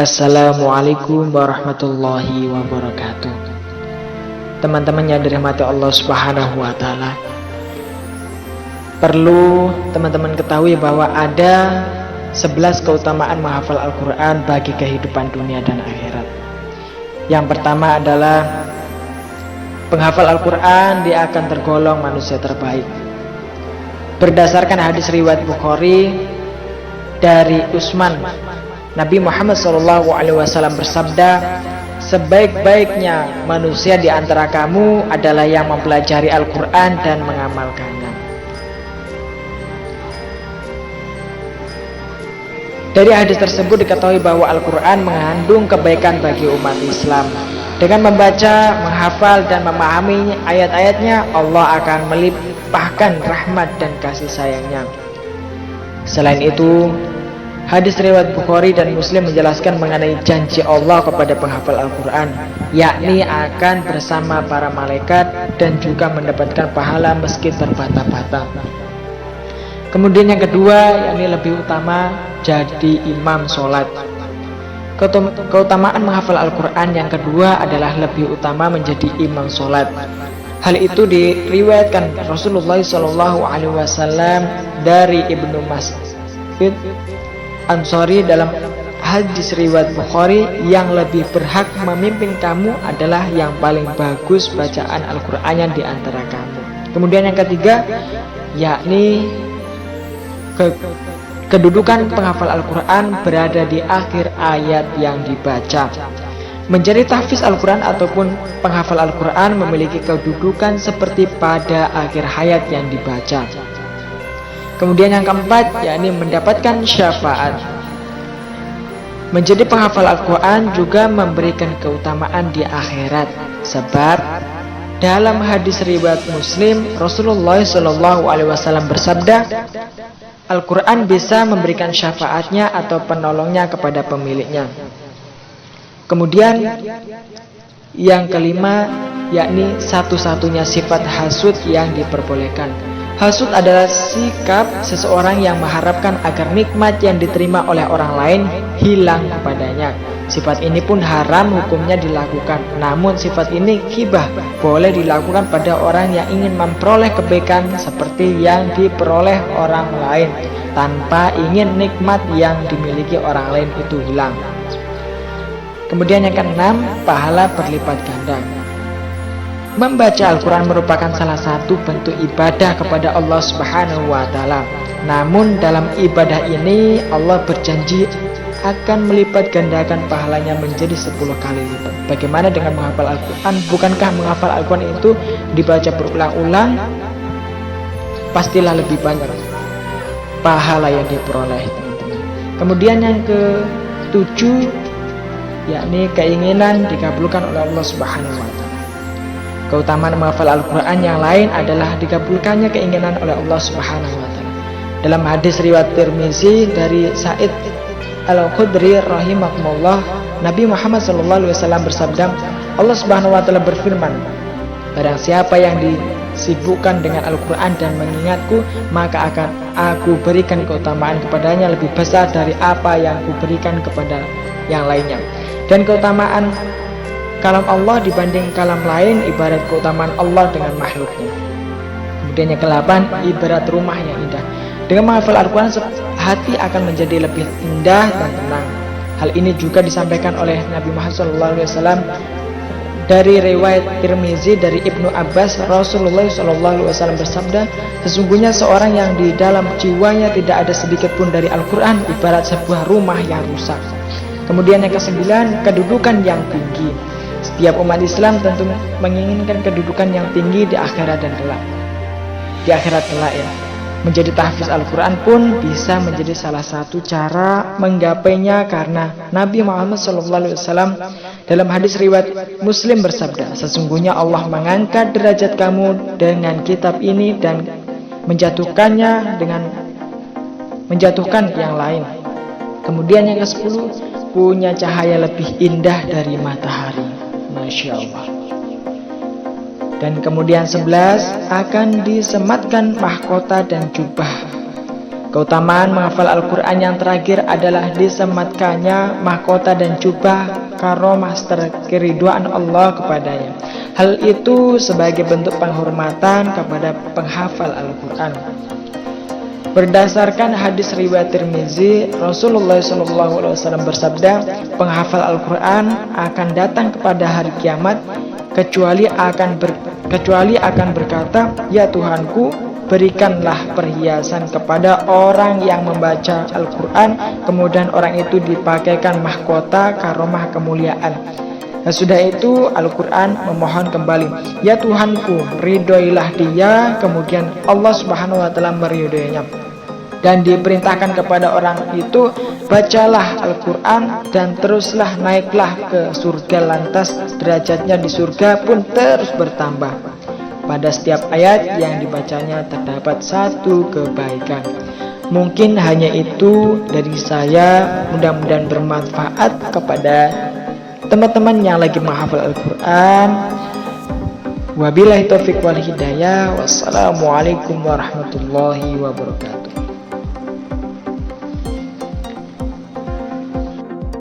Assalamualaikum warahmatullahi wabarakatuh. Teman-teman yang dirahmati Allah Subhanahu wa taala, perlu teman-teman ketahui bahwa ada 11 keutamaan menghafal Al-Quran bagi kehidupan dunia dan akhirat. Yang pertama adalah penghafal Al-Quran dia akan tergolong manusia terbaik. Berdasarkan hadis riwayat Bukhari dari Utsman, Nabi Muhammad SAW bersabda, sebaik-baiknya manusia di antara kamu adalah yang mempelajari Al-Quran dan mengamalkannya. Dari hadis tersebut diketahui bahwa Al-Quran mengandung kebaikan bagi umat Islam. Dengan membaca, menghafal, dan memahami ayat-ayatnya, Allah akan melimpahkan rahmat dan kasih sayangnya. Selain itu, hadis riwayat Bukhari dan Muslim menjelaskan mengenai janji Allah kepada penghafal Al-Quran, yakni akan bersama para malaikat dan juga mendapatkan pahala meski terbata-bata. Kemudian yang kedua, yakni lebih utama jadi imam sholat. Keutamaan menghafal Al-Quran yang kedua adalah lebih utama menjadi imam sholat. Hal itu diriwayatkan Rasulullah SAW dari Ibnu Mas'ud Ansori dalam hadis riwayat Bukhari, yang lebih berhak memimpin kamu adalah yang paling bagus bacaan Al-Qur'annya di antara kamu. Kemudian yang ketiga, yakni kedudukan penghafal Al-Qur'an berada di akhir ayat yang dibaca. Menjadi tahfiz Al-Qur'an ataupun penghafal Al-Qur'an memiliki kedudukan seperti pada akhir hayat yang dibaca. Kemudian yang keempat, yakni mendapatkan syafaat. Menjadi penghafal Al-Quran juga memberikan keutamaan di akhirat. Sebab dalam hadis riwayat Muslim, Rasulullah SAW bersabda, Al-Quran bisa memberikan syafaatnya atau penolongnya kepada pemiliknya. Kemudian yang kelima, yakni satu-satunya sifat hasud yang diperbolehkan. Hasud adalah sikap seseorang yang mengharapkan agar nikmat yang diterima oleh orang lain hilang kepadanya. Sifat ini pun haram hukumnya dilakukan. Namun sifat ini ghibah boleh dilakukan pada orang yang ingin memperoleh kebaikan seperti yang diperoleh orang lain, tanpa ingin nikmat yang dimiliki orang lain itu hilang. Kemudian yang keenam, pahala berlipat ganda. Membaca Al-Quran merupakan salah satu bentuk ibadah kepada Allah Subhanahu wa taala. Namun dalam ibadah ini Allah berjanji akan melipat gandakan pahalanya menjadi 10 kali lipat. Bagaimana dengan menghafal Al-Quran? Bukankah menghafal Al-Quran itu dibaca berulang-ulang? Pastilah lebih banyak pahala yang diperoleh, teman-teman. Kemudian yang ke-7, yakni keinginan dikabulkan oleh Allah Subhanahu wa taala. Keutamaan menghafal Al-Quran yang lain adalah dikabulkannya keinginan oleh Allah Subhanahu wa taala. Dalam hadis riwayat Tirmizi dari Sa'id Al-Khudri rahimahullah, Nabi Muhammad SAW bersabda, Allah Subhanahu wa taala berfirman, barang siapa yang disibukkan dengan Al-Quran dan mengingatku, maka akan aku berikan keutamaan kepadanya lebih besar dari apa yang kuberikan kepada yang lainnya. Dan keutamaan kalam Allah dibanding kalam lain ibarat keutamaan Allah dengan makhluknya. Kemudian yang ke-8, ibarat rumah yang indah. Dengan menghafal Al-Quran, hati akan menjadi lebih indah dan tenang. Hal ini juga disampaikan oleh Nabi Muhammad SAW dari riwayat Tirmizi dari Ibnu Abbas. Rasulullah SAW bersabda, sesungguhnya seorang yang di dalam jiwanya tidak ada sedikit pun dari Al-Quran ibarat sebuah rumah yang rusak. Kemudian yang ke-9, kedudukan yang tinggi. Setiap umat Islam tentu menginginkan kedudukan yang tinggi di akhirat dan kelak. Di akhirat kelak ya. Menjadi tahfiz Al-Quran pun bisa menjadi salah satu cara menggapainya, karena Nabi Muhammad SAW dalam hadis riwayat Muslim bersabda, sesungguhnya Allah mengangkat derajat kamu dengan kitab ini dan menjatuhkannya dengan menjatuhkan yang lain. Kemudian yang ke-10, punya cahaya lebih indah dari matahari. Masya Allah. Dan kemudian 11, akan disematkan mahkota dan jubah. Keutamaan menghafal Al-Quran yang terakhir adalah disematkannya mahkota dan jubah karomah keriduan Allah kepadanya. Hal itu sebagai bentuk penghormatan kepada penghafal Al-Quran. Berdasarkan hadis riwayat Tirmizi, Rasulullah SAW bersabda, penghafal Al-Quran akan datang kepada hari kiamat kecuali akan berkata, ya Tuhanku, berikanlah perhiasan kepada orang yang membaca Al-Quran, kemudian orang itu dipakaikan mahkota karomah kemuliaan. Sesudah itu Al-Quran memohon kembali, ya Tuhanku, ridhoilah dia, kemudian Allah Subhanahu wa Ta'ala meridhoinya. Dan diperintahkan kepada orang itu, bacalah Al-Quran dan teruslah naiklah ke surga, lantas derajatnya di surga pun terus bertambah. Pada setiap ayat yang dibacanya terdapat satu kebaikan. Mungkin hanya itu dari saya, mudah-mudahan bermanfaat kepada teman-teman yang lagi menghafal Al-Quran. Wabillahi taufiq wal hidayah. Wassalamualaikum warahmatullahi wabarakatuh.